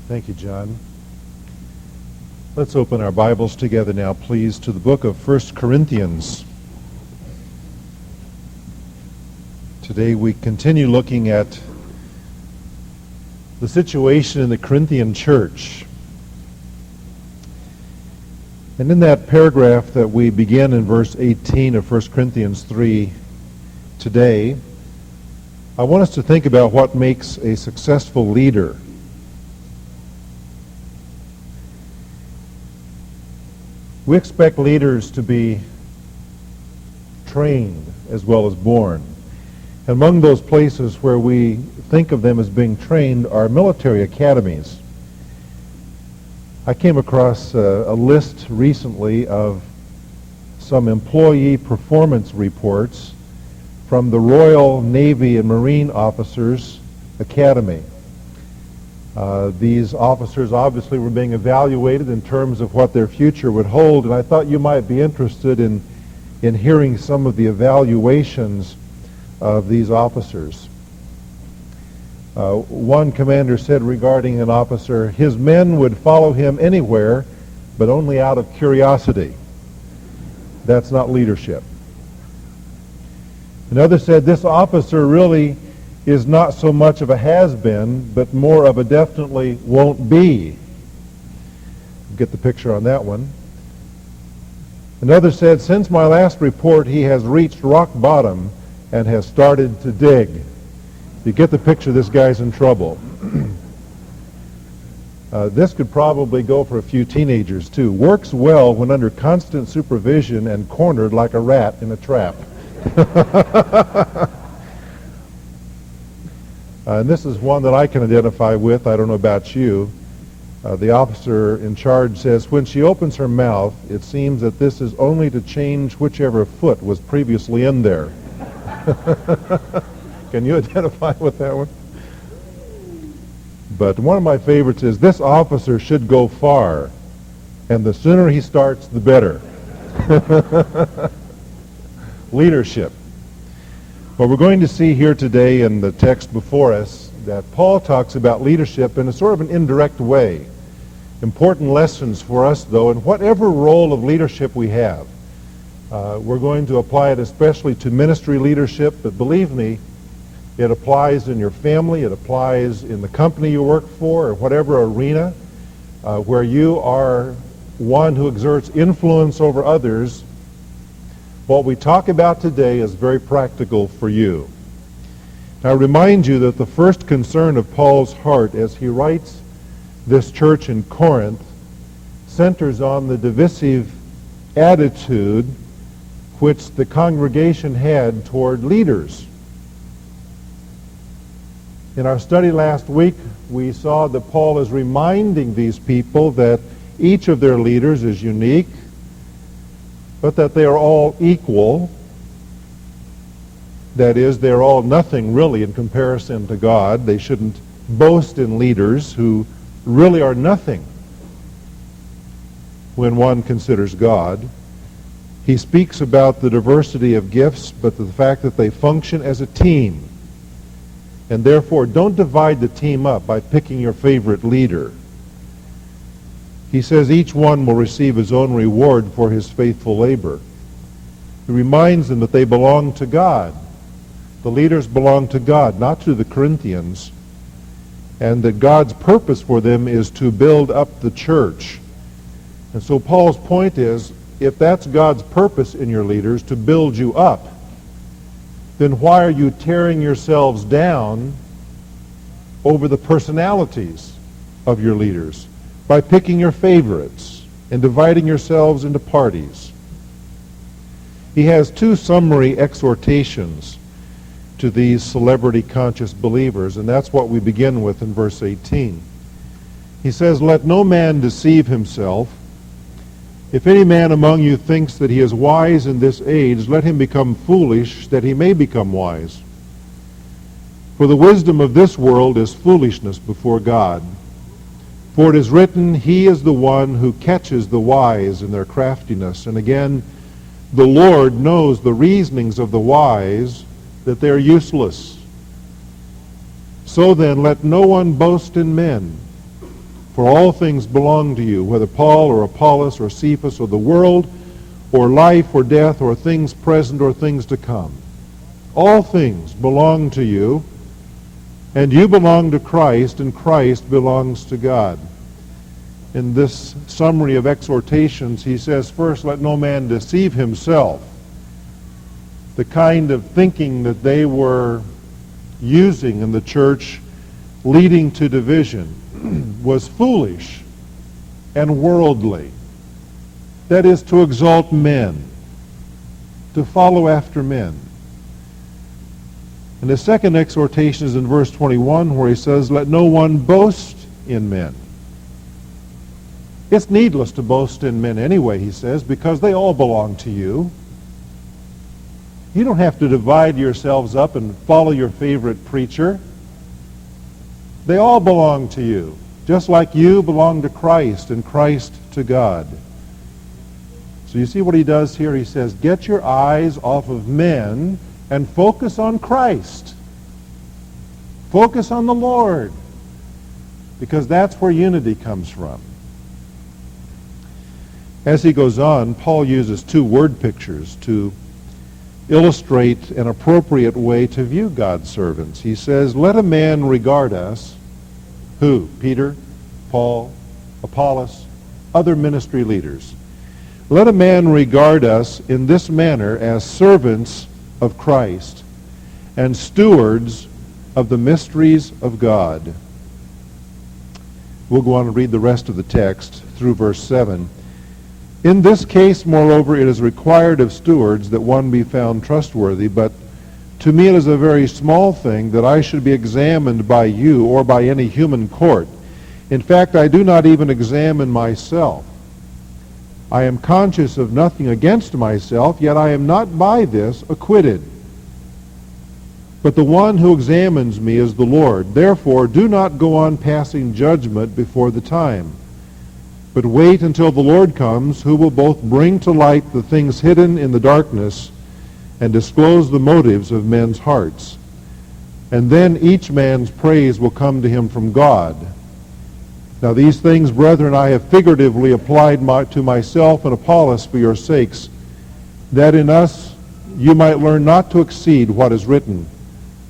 Thank you, John. Let's open our Bibles together now, please, to the book of 1 Corinthians. Today we continue looking at the situation in the Corinthian church. And in that paragraph that we begin in verse 18 of 1 Corinthians 3 today, I want us to think about what makes a successful leader. We expect leaders to be trained as well as born. Among those places where we think of them as being trained are military academies. I came across a list recently of some employee performance reports from the Royal Navy and Marine Officers Academy. These officers obviously were being evaluated in terms of what their future would hold, and I thought you might be interested in hearing some of the evaluations of these officers. One commander said regarding an officer, his men would follow him anywhere, but only out of curiosity. That's not leadership. Another said, this officer really is not so much of a has-been, but more of a definitely won't be. Get the picture on that one. Another said, since my last report, he has reached rock bottom and has started to dig. You get the picture, this guy's in trouble. This could probably go for a few teenagers, too. Works well when under constant supervision and cornered like a rat in a trap. And this is one that I can identify with. I don't know about you. The officer in charge says, when she opens her mouth, it seems that this is only to change whichever foot was previously in there. Can you identify with that one? But one of my favorites is, this officer should go far, and the sooner he starts, the better. Leadership. Well, we're going to see here today in the text before us that Paul talks about leadership in a sort of an indirect way. Important lessons for us, though, in whatever role of leadership we have. We're going to apply it especially to ministry leadership, but believe me, it applies in your family, it applies in the company you work for, or whatever arena where you are one who exerts influence over others. What we talk about today is very practical for you. Now, I remind you that the first concern of Paul's heart as he writes this church in Corinth centers on the divisive attitude which the congregation had toward leaders. In our study last week, we saw that Paul is reminding these people that each of their leaders is unique, but that they are all equal. That is, they're all nothing really in comparison to God. They shouldn't boast in leaders who really are nothing when one considers God. He speaks about the diversity of gifts, but the fact that they function as a team. And therefore, don't divide the team up by picking your favorite leader. He says each one will receive his own reward for his faithful labor. He reminds them that they belong to God. The leaders belong to God, not to the Corinthians. And that God's purpose for them is to build up the church. And so Paul's point is, if that's God's purpose in your leaders, to build you up, then why are you tearing yourselves down over the personalities of your leaders by picking your favorites and dividing yourselves into parties? He has two summary exhortations to these celebrity-conscious believers, and that's what we begin with in verse 18. He says, let no man deceive himself. If any man among you thinks that he is wise in this age, let him become foolish, that he may become wise. For the wisdom of this world is foolishness before God. For it is written, he is the one who catches the wise in their craftiness. And again, the Lord knows the reasonings of the wise, that they are useless. So then, let no one boast in men, For all things belong to you, whether Paul or Apollos or Cephas or the world or life or death or things present or things to come. All things belong to you, and you belong to Christ, and Christ belongs to God. In this summary of exhortations, he says, first, let no man deceive himself. The kind of thinking that they were using in the church leading to division was foolish and worldly. That is, to exalt men, to follow after men. And the second exhortation is in verse 21, where he says, let no one boast in men. It's needless to boast in men anyway, he says, because they all belong to you. You don't have to divide yourselves up and follow your favorite preacher. They all belong to you, just like you belong to Christ and Christ to God. So you see what he does here? He says, get your eyes off of men and focus on Christ. Focus on the Lord, because that's where unity comes from. As he goes on, Paul uses two word pictures to illustrate an appropriate way to view God's servants. He says, let a man regard us, who? Peter, Paul, Apollos, other ministry leaders. Let a man regard us in this manner as servants of Christ and stewards of the mysteries of God. We'll go on and read the rest of the text through verse 7. In this case, moreover, it is required of stewards that one be found trustworthy, but to me it is a very small thing that I should be examined by you or by any human court. In fact, I do not even examine myself. I am conscious of nothing against myself, yet I am not by this acquitted. But the one who examines me is the Lord. Therefore, do not go on passing judgment before the time, but wait until the Lord comes, who will both bring to light the things hidden in the darkness and disclose the motives of men's hearts. And then each man's praise will come to him from God. Now these things, brethren, I have figuratively applied to myself and Apollos for your sakes, that in us you might learn not to exceed what is written,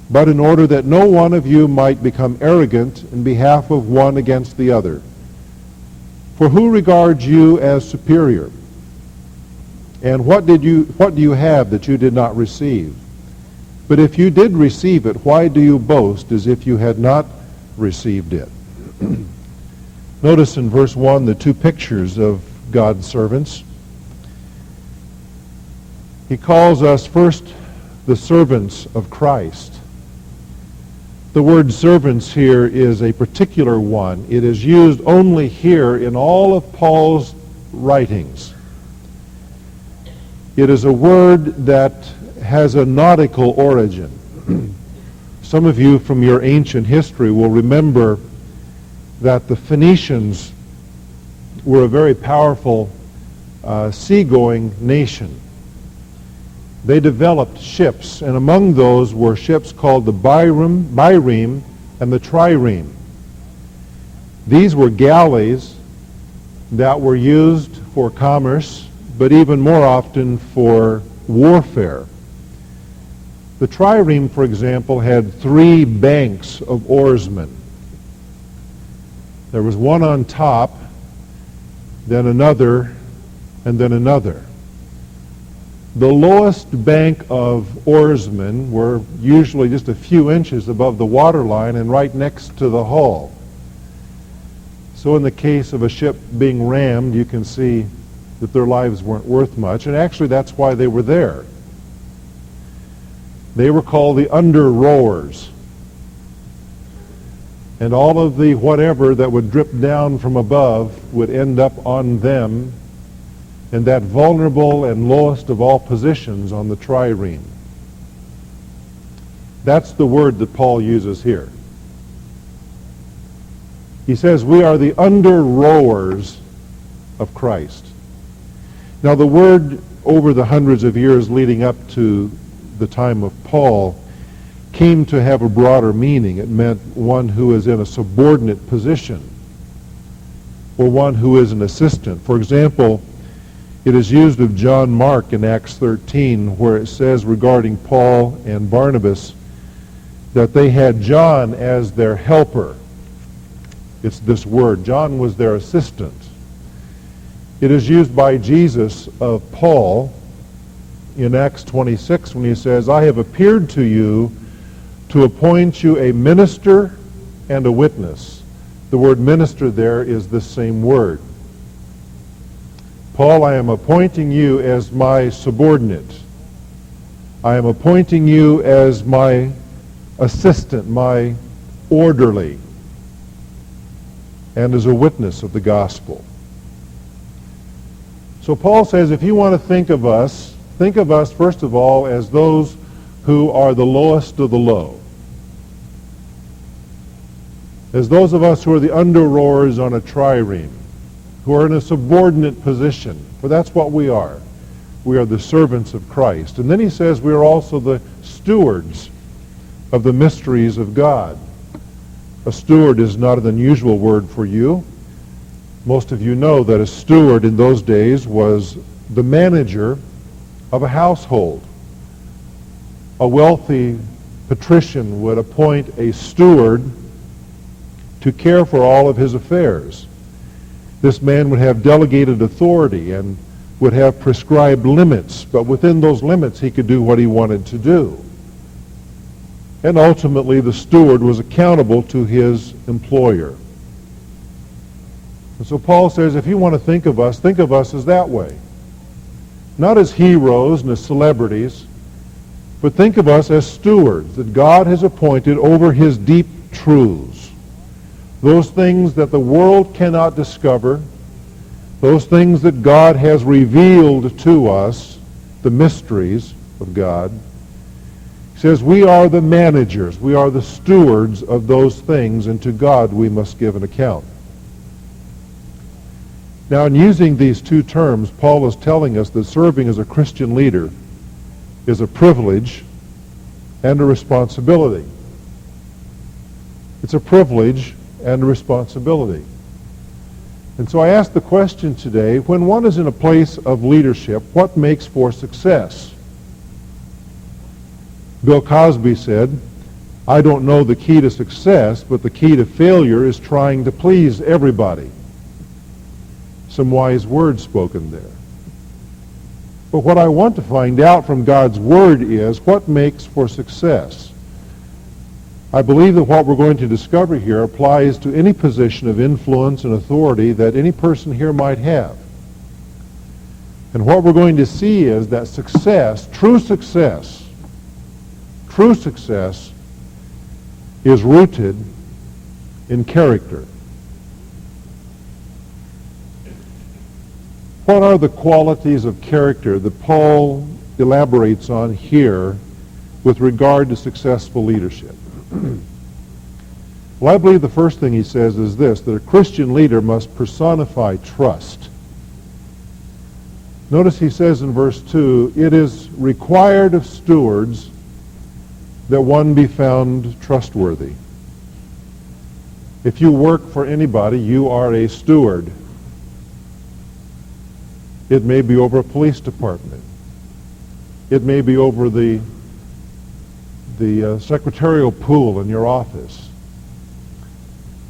but in order that no one of you might become arrogant in behalf of one against the other. For who regards you as superior? And what do you have that you did not receive? But if you did receive it, why do you boast as if you had not received it? Notice in verse 1 the two pictures of God's servants. He calls us first the servants of Christ. The word servants here is a particular one. It is used only here in all of Paul's writings. It is a word that has a nautical origin. Some of you from your ancient history will remember that the Phoenicians were a very powerful seagoing nation. They developed ships, and among those were ships called the Bireme and the Trireme. These were galleys that were used for commerce, but even more often for warfare. The Trireme, for example, had 3 banks of oarsmen. There was one on top, then another, and then another. The lowest bank of oarsmen were usually just a few inches above the waterline and right next to the hull. So in the case of a ship being rammed, you can see that their lives weren't worth much, and actually that's why they were there. They were called the under rowers. And all of the whatever that would drip down from above would end up on them in that vulnerable and lowest of all positions on the trireme. That's the word that Paul uses here. He says we are the under rowers of Christ. Now the word over the hundreds of years leading up to the time of Paul came to have a broader meaning. It meant one who is in a subordinate position. or one who is an assistant. For example, it is used of John Mark in Acts 13, where it says regarding Paul and Barnabas that they had John as their helper. It's this word. John was their assistant. It is used by Jesus of Paul in Acts 26 when he says, I have appeared to you to appoint you a minister and a witness. The word minister there is the same word. Paul, I am appointing you as my subordinate. I am appointing you as my assistant, my orderly, and as a witness of the gospel. So Paul says, if you want to think of us first of all as those who are the lowest of the low. As those of us who are the under-rowers on a trireme, who are in a subordinate position, for that's what we are. We are the servants of Christ. And then he says we are also the stewards of the mysteries of God. A steward is not an unusual word for you. Most of you know that a steward in those days was the manager of a household. A wealthy patrician would appoint a steward to care for all of his affairs. This man would have delegated authority and would have prescribed limits, but within those limits he could do what he wanted to do. And ultimately the steward was accountable to his employer. And so Paul says, if you want to think of us as that way. Not as heroes and as celebrities, but think of us as stewards that God has appointed over his deep truths. Those things that the world cannot discover, those things that God has revealed to us, the mysteries of God. He says we are the managers, we are the stewards of those things, and to God we must give an account. Now, in using these two terms, Paul is telling us that serving as a Christian leader is a privilege and a responsibility. It's a privilege and a responsibility. And so I ask the question today, when one is in a place of leadership, what makes for success? Bill Cosby said, I don't know the key to success, but the key to failure is trying to please everybody. Some wise words spoken there. But what I want to find out from God's Word is what makes for success. I believe that what we're going to discover here applies to any position of influence and authority that any person here might have. And what we're going to see is that success, true success, is rooted in character. What are the qualities of character that Paul elaborates on here with regard to successful leadership? Well, I believe the first thing he says is this, that a Christian leader must personify trust. Notice he says in verse 2, it is required of stewards that one be found trustworthy. If you work for anybody, you are a steward. It may be over a police department. It may be over the secretarial pool in your office.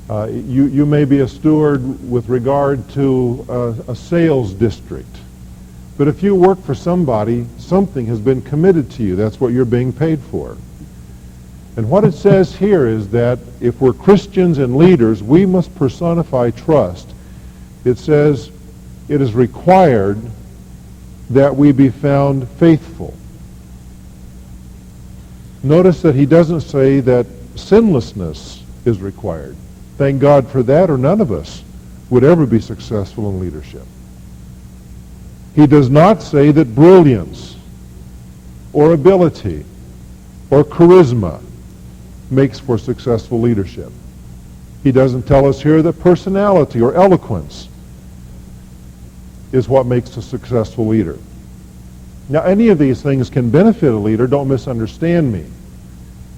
You may be a steward with regard to a sales district. But if you work for somebody, something has been committed to you. That's what you're being paid for. And what it says here is that if we're Christians and leaders, we must personify trust. It says it is required that we be found faithful. Notice that he doesn't say that sinlessness is required. Thank God for that, or none of us would ever be successful in leadership. He does not say that brilliance or ability or charisma makes for successful leadership. He doesn't tell us here that personality or eloquence is what makes a successful leader. Now, any of these things can benefit a leader, don't misunderstand me,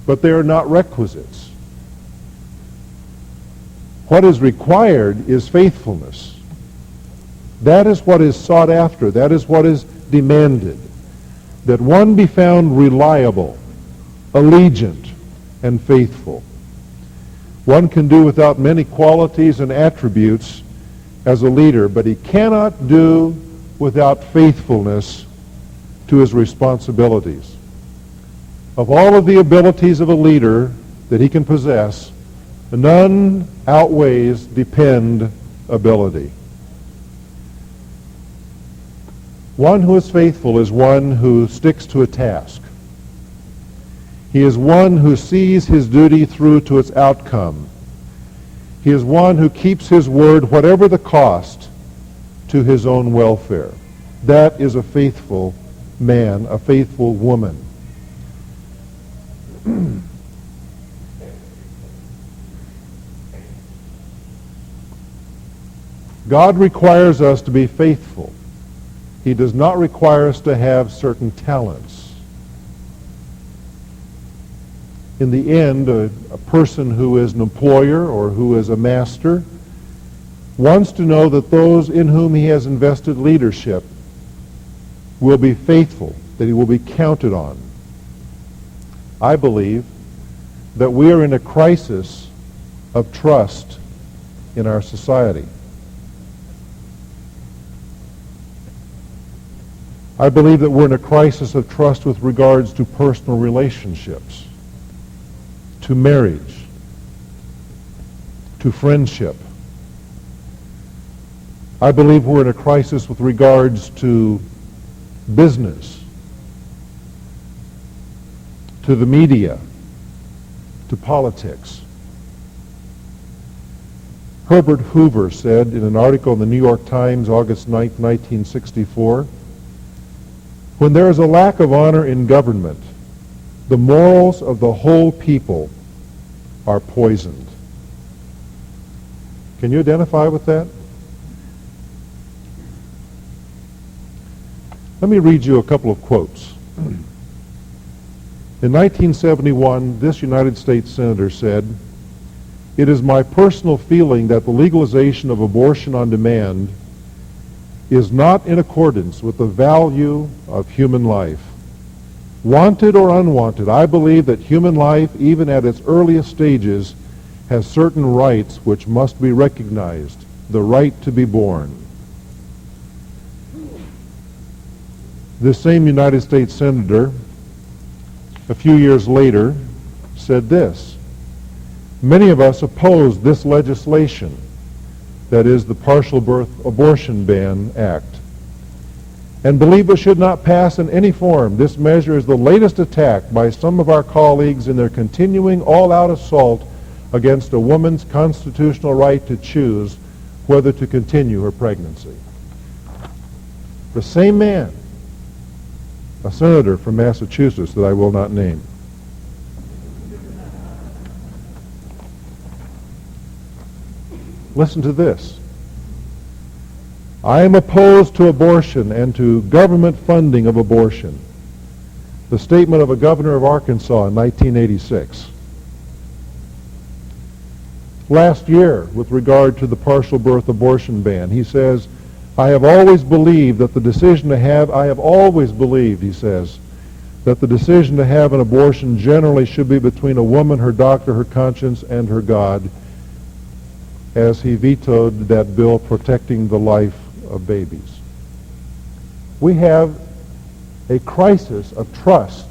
but they are not requisites. What is required is faithfulness. That is what is sought after. That is what is demanded. That one be found reliable, allegiant, and faithful. One can do without many qualities and attributes as a leader, but he cannot do without faithfulness to his responsibilities. Of all of the abilities of a leader that he can possess, none outweighs dependability. One who is faithful is one who sticks to a task. He is one who sees his duty through to its outcome. He is one who keeps his word, whatever the cost, to his own welfare. That is a faithful man, a faithful woman. God requires us to be faithful. He does not require us to have certain talents. In the end, a person who is an employer or who is a master wants to know that those in whom he has invested leadership will be faithful, that he will be counted on. I believe that we are in a crisis of trust in our society. I believe that we're in a crisis of trust with regards to personal relationships, to marriage, to friendship. I believe we're in a crisis with regards to business, to the media, to politics. Herbert Hoover said in an article in the New York Times, August 9, 1964, "When there is a lack of honor in government, the morals of the whole people are poisoned." Can you identify with that? Let me read you a couple of quotes. In 1971, this United States senator said, "It is my personal feeling that the legalization of abortion on demand is not in accordance with the value of human life. Wanted or unwanted, I believe that human life, even at its earliest stages, has certain rights which must be recognized, the right to be born." This same United States senator, a few years later, said this, "Many of us opposed this legislation, that is the Partial Birth Abortion Ban Act, and believe it should not pass in any form. This measure is the latest attack by some of our colleagues in their continuing all-out assault against a woman's constitutional right to choose whether to continue her pregnancy." The same man, a senator from Massachusetts that I will not name. Listen to this. "I am opposed to abortion and to government funding of abortion." The statement of a governor of Arkansas in 1986. Last year, with regard to the partial birth abortion ban, he says, I have always believed, he says, that the decision to have an abortion generally should be between a woman, her doctor, her conscience, and her God," as he vetoed that bill protecting the life of babies. We have a crisis of trust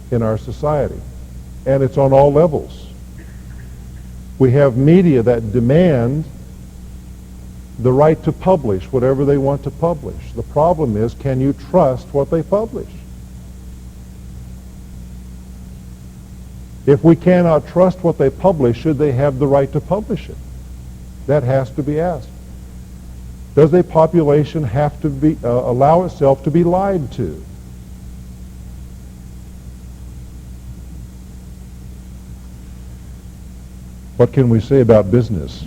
in our society, and it's on all levels. We have media that demand the right to publish whatever they want to publish. The problem is, can you trust what they publish? If we cannot trust what they publish, should they have the right to publish it? That has to be asked. Does a population have to allow itself to be lied to? What can we say about business?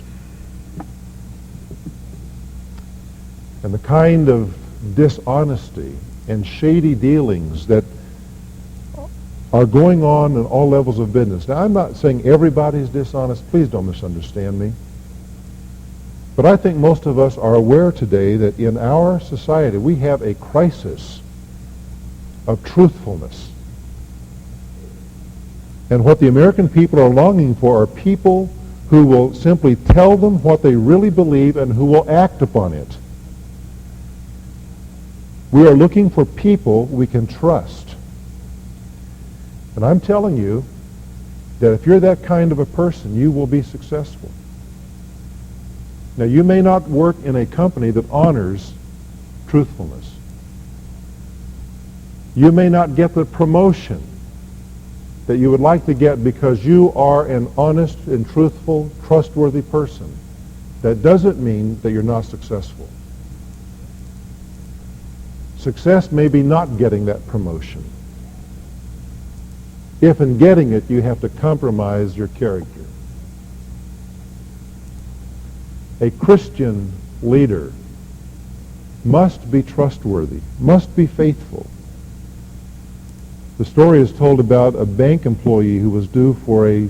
And the kind of dishonesty and shady dealings that are going on in all levels of business. Now, I'm not saying everybody's dishonest. Please don't misunderstand me. But I think most of us are aware today that in our society we have a crisis of truthfulness. And what the American people are longing for are people who will simply tell them what they really believe and who will act upon it. We are looking for people we can trust. And I'm telling you that if you're that kind of a person, you will be successful. Now, you may not work in a company that honors truthfulness. You may not get the promotion that you would like to get because you are an honest and truthful, trustworthy person. That doesn't mean that you're not successful. Success may be not getting that promotion. If in getting it you have to compromise your character. A Christian leader must be trustworthy, must be faithful. The story is told about a bank employee who was due for a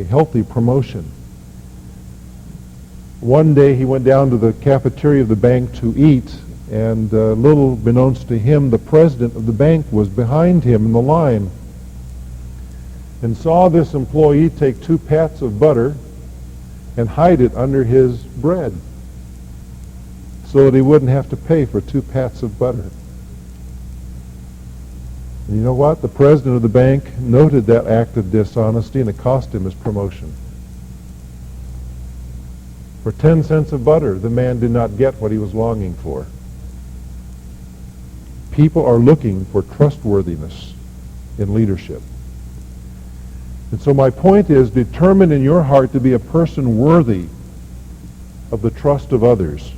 healthy promotion. One day he went down to the cafeteria of the bank to eat, and little beknownst to him, the president of the bank was behind him in the line and saw this employee take 2 pats of butter and hide it under his bread so that he wouldn't have to pay for 2 pats of butter. And you know what? The president of the bank noted that act of dishonesty, and it cost him his promotion. For 10 cents of butter, the man did not get what he was longing for. People are looking for trustworthiness in leadership. And so my point is, determine in your heart to be a person worthy of the trust of others.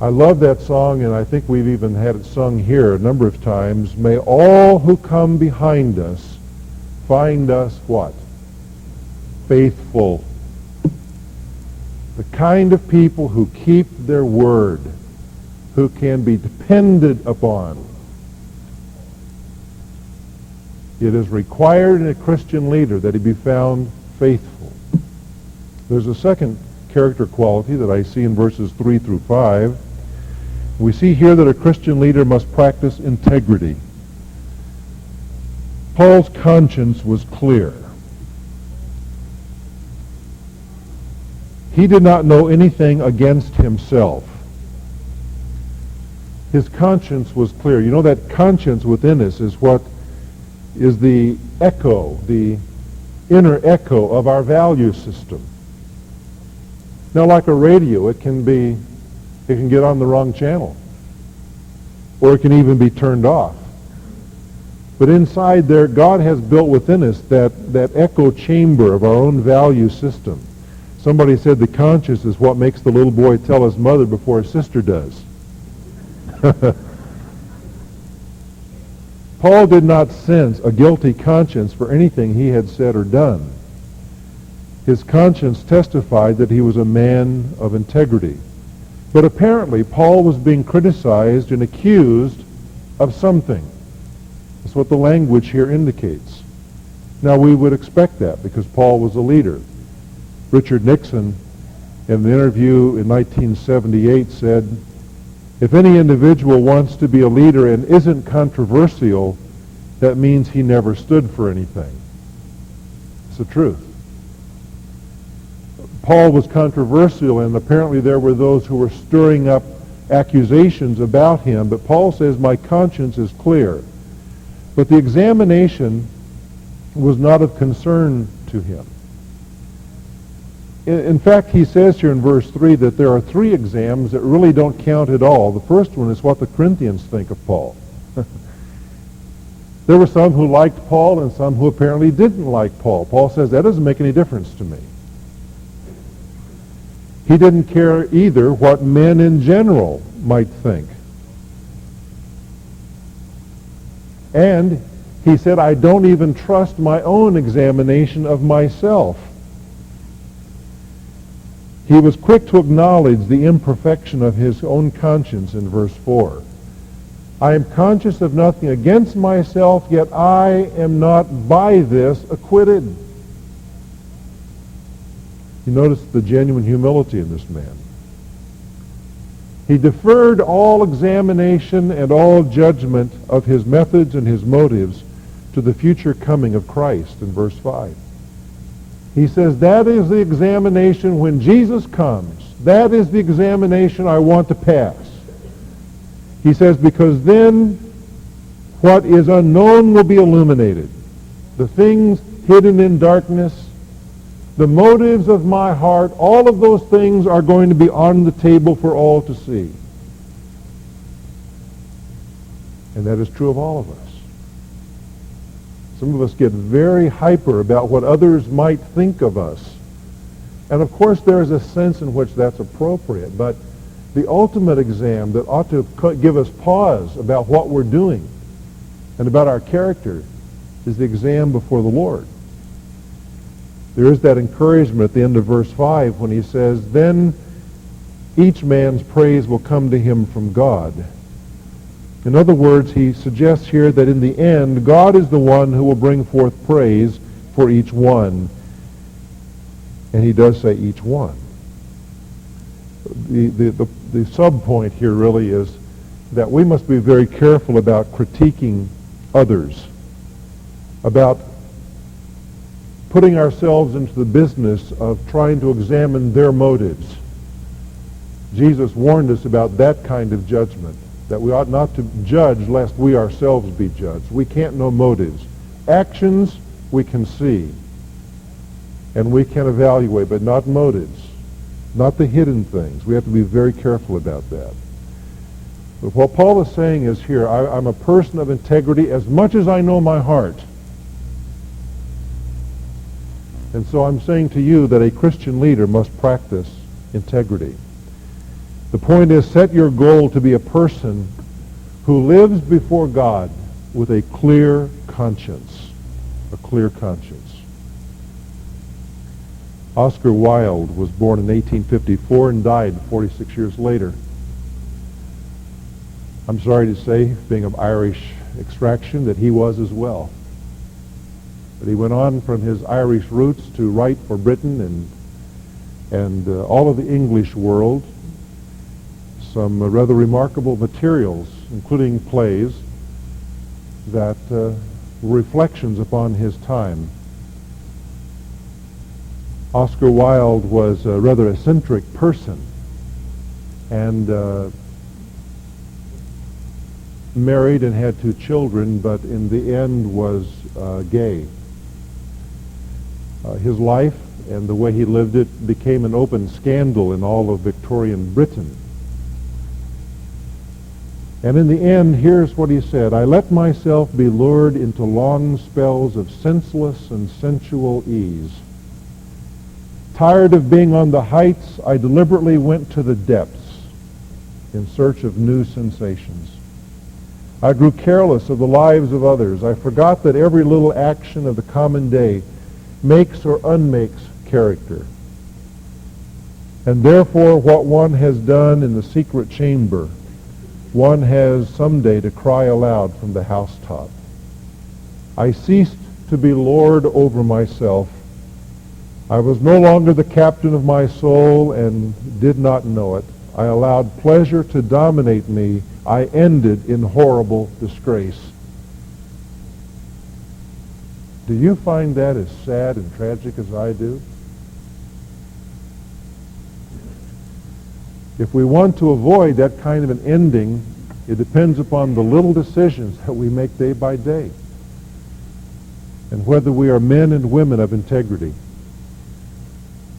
I love that song, and I think we've even had it sung here a number of times. May all who come behind us find us what? Faithful. The kind of people who keep their word, who can be depended upon. It is required in a Christian leader that he be found faithful. There's a second character quality that I see in verses 3 through 5. We see here that a Christian leader must practice integrity. Paul's conscience was clear. He did not know anything against himself. His conscience was clear. You know, that conscience within us is what is the echo, the inner echo of our value system. Now, like a radio, it can get on the wrong channel, or it can even be turned off. But inside there, God has built within us that echo chamber of our own value system. Somebody said the conscience is what makes the little boy tell his mother before his sister does. Paul did not sense a guilty conscience for anything he had said or done. His conscience testified that he was a man of integrity. But apparently, Paul was being criticized and accused of something. That's what the language here indicates. Now, we would expect that because Paul was a leader. Richard Nixon, in an interview in 1978, said, "If any individual wants to be a leader and isn't controversial, that means he never stood for anything." It's the truth. Paul was controversial, and apparently there were those who were stirring up accusations about him. But Paul says, my conscience is clear. But the examination was not of concern to him. In fact, he says here in verse 3 that there are 3 exams that really don't count at all. The first one is what the Corinthians think of Paul. There were some who liked Paul and some who apparently didn't like Paul. Paul says, that doesn't make any difference to me. He didn't care either what men in general might think. And he said, I don't even trust my own examination of myself. He was quick to acknowledge the imperfection of his own conscience in verse 4. I am conscious of nothing against myself, yet I am not by this acquitted. You notice the genuine humility in this man. He deferred all examination and all judgment of his methods and his motives to the future coming of Christ in verse 5. He says, that is the examination when Jesus comes. That is the examination I want to pass. He says, because then what is unknown will be illuminated. The things hidden in darkness, the motives of my heart, all of those things are going to be on the table for all to see. And that is true of all of us. Some of us get very hyper about what others might think of us. And of course there is a sense in which that's appropriate, but the ultimate exam that ought to give us pause about what we're doing and about our character is the exam before the Lord. There is that encouragement at the end of verse 5 when he says, then each man's praise will come to him from God. In other words, he suggests here that in the end, God is the one who will bring forth praise for each one. And he does say each one. The sub-point here really is that we must be very careful about critiquing others, about putting ourselves into the business of trying to examine their motives. Jesus warned us about that kind of judgment, that we ought not to judge lest we ourselves be judged. We can't know motives. Actions we can see and we can evaluate, but not motives, not the hidden things. We have to be very careful about that. But what Paul is saying is here, I'm a person of integrity as much as I know my heart. And so I'm saying to you that a Christian leader must practice integrity. The point is, set your goal to be a person who lives before God with a clear conscience. A clear conscience. Oscar Wilde was born in 1854 and died 46 years later. I'm sorry to say, being of Irish extraction, that he was as well. But he went on from his Irish roots to write for Britain and all of the English world some rather remarkable materials, including plays that were reflections upon his time. Oscar Wilde was a rather eccentric person and married and had 2 children, but in the end was gay. His life and the way he lived it became an open scandal in all of Victorian Britain. And in the end, here's what he said: I let myself be lured into long spells of senseless and sensual ease. Tired of being on the heights, I deliberately went to the depths in search of new sensations. I grew careless of the lives of others. I forgot that every little action of the common day makes or unmakes character. And therefore, what one has done in the secret chamber, one has someday to cry aloud from the housetop. I ceased to be lord over myself. I was no longer the captain of my soul and did not know it. I allowed pleasure to dominate me. I ended in horrible disgrace. Do you find that as sad and tragic as I do? If we want to avoid that kind of an ending, it depends upon the little decisions that we make day by day and whether we are men and women of integrity.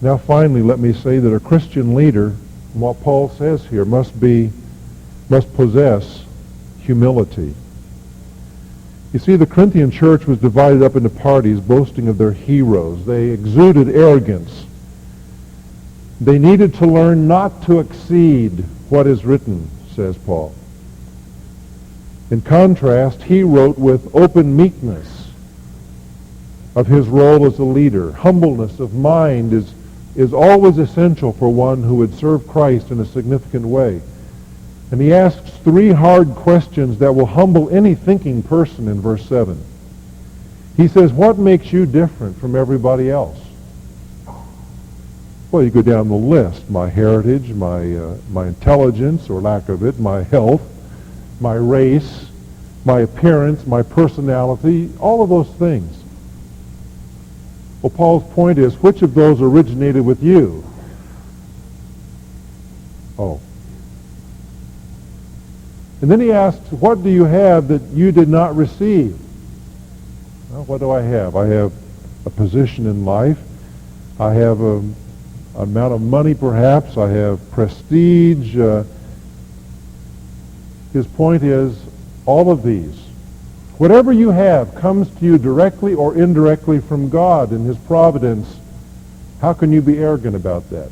Now finally, let me say that a Christian leader, what Paul says here, must possess humility. You see, the Corinthian church was divided up into parties boasting of their heroes. They exuded arrogance. They needed to learn not to exceed what is written, says Paul. In contrast, he wrote with open meekness of his role as a leader. Humbleness of mind is always essential for one who would serve Christ in a significant way. And he asks three hard questions that will humble any thinking person in verse 7. He says, what makes you different from everybody else? Well, you go down the list. My heritage, my intelligence or lack of it, my health, my race, my appearance, my personality, all of those things. Well, Paul's point is, which of those originated with you? Oh. And then he asks, what do you have that you did not receive? Well, what do I have? I have a position in life. I have an amount of money, perhaps. I have prestige. His point is, all of these, whatever you have comes to you directly or indirectly from God and his providence. How can you be arrogant about that?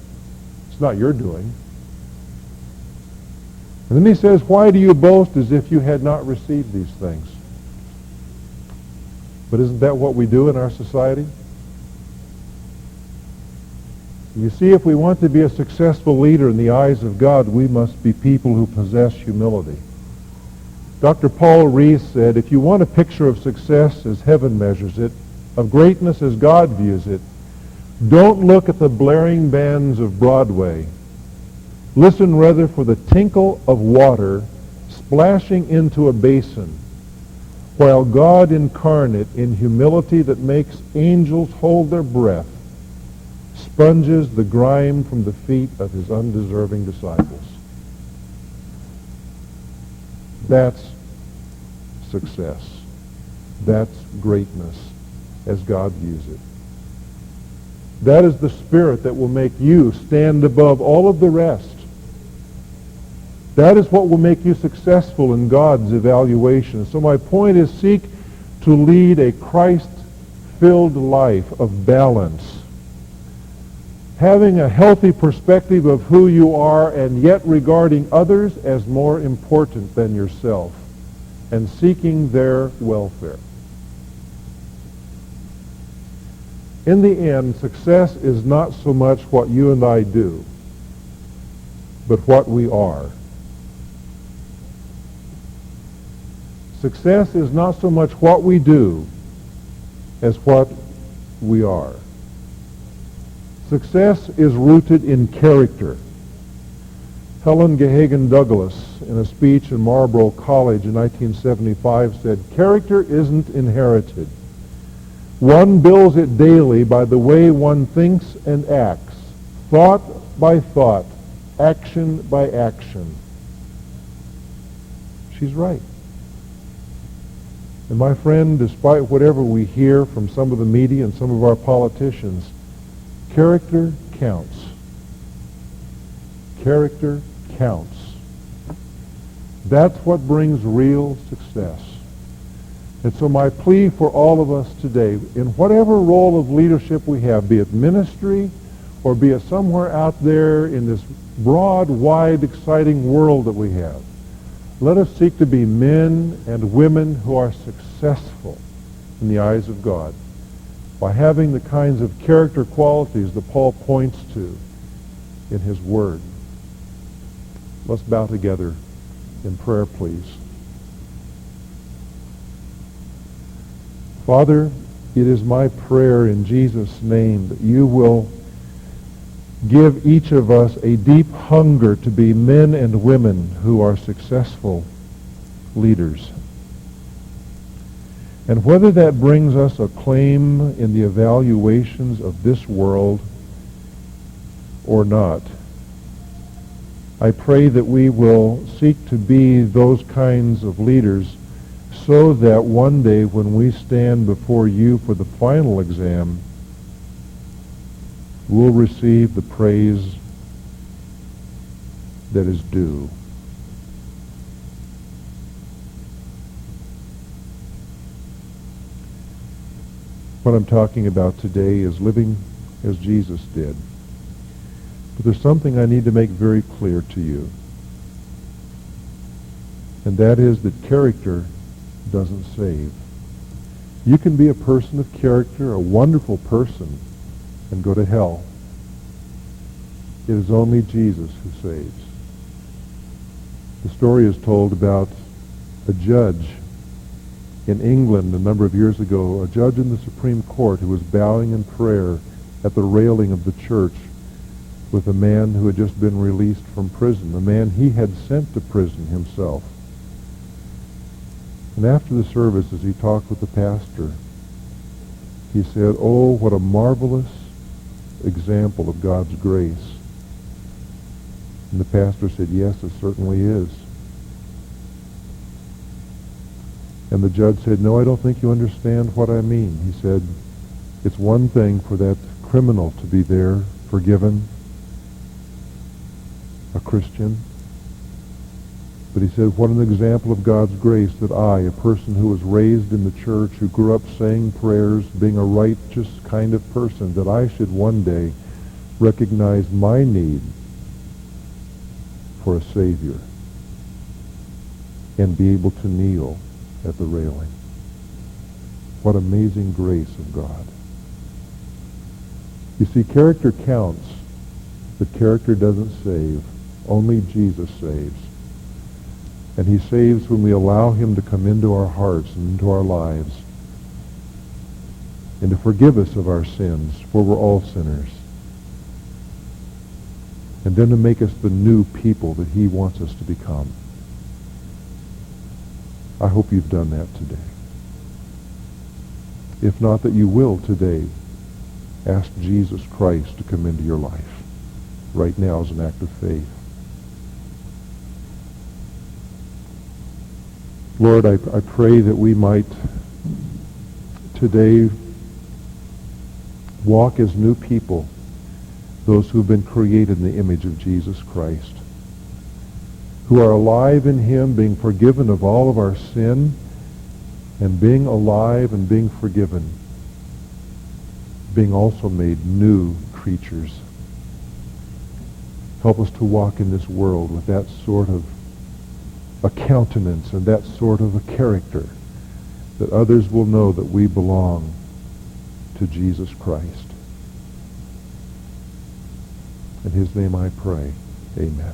It's not your doing. And then he says, why do you boast as if you had not received these things? But isn't that what we do in our society? You see, if we want to be a successful leader in the eyes of God, we must be people who possess humility. Dr. Paul Rees said, if you want a picture of success as heaven measures it, of greatness as God views it, don't look at the blaring bands of Broadway. Listen rather for the tinkle of water splashing into a basin, while God incarnate in humility that makes angels hold their breath, sponges the grime from the feet of his undeserving disciples. That's success. That's greatness as God views it. That is the spirit that will make you stand above all of the rest. That is what will make you successful in God's evaluation. So my point is, seek to lead a Christ-filled life of balance, having a healthy perspective of who you are and yet regarding others as more important than yourself and seeking their welfare. In the end, success is not so much what you and I do, but what we are. Success is not so much what we do as what we are. Success is rooted in character. Helen Gahagan Douglas, in a speech in Marlborough College in 1975, said, character isn't inherited. One builds it daily by the way one thinks and acts, thought by thought, action by action. She's right. And my friend, despite whatever we hear from some of the media and some of our politicians, character counts. Character counts. That's what brings real success. And so my plea for all of us today, in whatever role of leadership we have, be it ministry or be it somewhere out there in this broad, wide, exciting world that we have, let us seek to be men and women who are successful in the eyes of God by having the kinds of character qualities that Paul points to in his word. Let's bow together in prayer, please. Father, it is my prayer in Jesus' name that you will give each of us a deep hunger to be men and women who are successful leaders. And whether that brings us acclaim in the evaluations of this world or not, I pray that we will seek to be those kinds of leaders so that one day when we stand before you for the final exam, we'll receive the praise that is due. What I'm talking about today is living as Jesus did. But there's something I need to make very clear to you. And that is that character doesn't save. You can be a person of character, a wonderful person, and go to hell. It is only Jesus who saves. The story is told about a judge in England a number of years ago, a judge in the Supreme Court who was bowing in prayer at the railing of the church with a man who had just been released from prison, a man he had sent to prison himself. And after the service, as he talked with the pastor, he said, "Oh, what a marvelous example of God's grace." And the pastor said, "Yes, it certainly is." And the judge said, "No, I don't think you understand what I mean." He said, "It's one thing for that criminal to be there, forgiven, a Christian. But he said, what an example of God's grace that I, a person who was raised in the church, who grew up saying prayers, being a righteous kind of person, that I should one day recognize my need for a Savior and be able to kneel at the railing." What amazing grace of God. You see, character counts, but character doesn't save. Only Jesus saves. And he saves when we allow him to come into our hearts and into our lives and to forgive us of our sins, for we're all sinners. And then to make us the new people that he wants us to become. I hope you've done that today. If not, that you will today ask Jesus Christ to come into your life right now as an act of faith. Lord, I pray that we might today walk as new people, those who have been created in the image of Jesus Christ, who are alive in him, being forgiven of all of our sin, and being alive and being forgiven, being also made new creatures. Help us to walk in this world with that sort of a countenance and that sort of a character, that others will know that we belong to Jesus Christ. In his name I pray. Amen.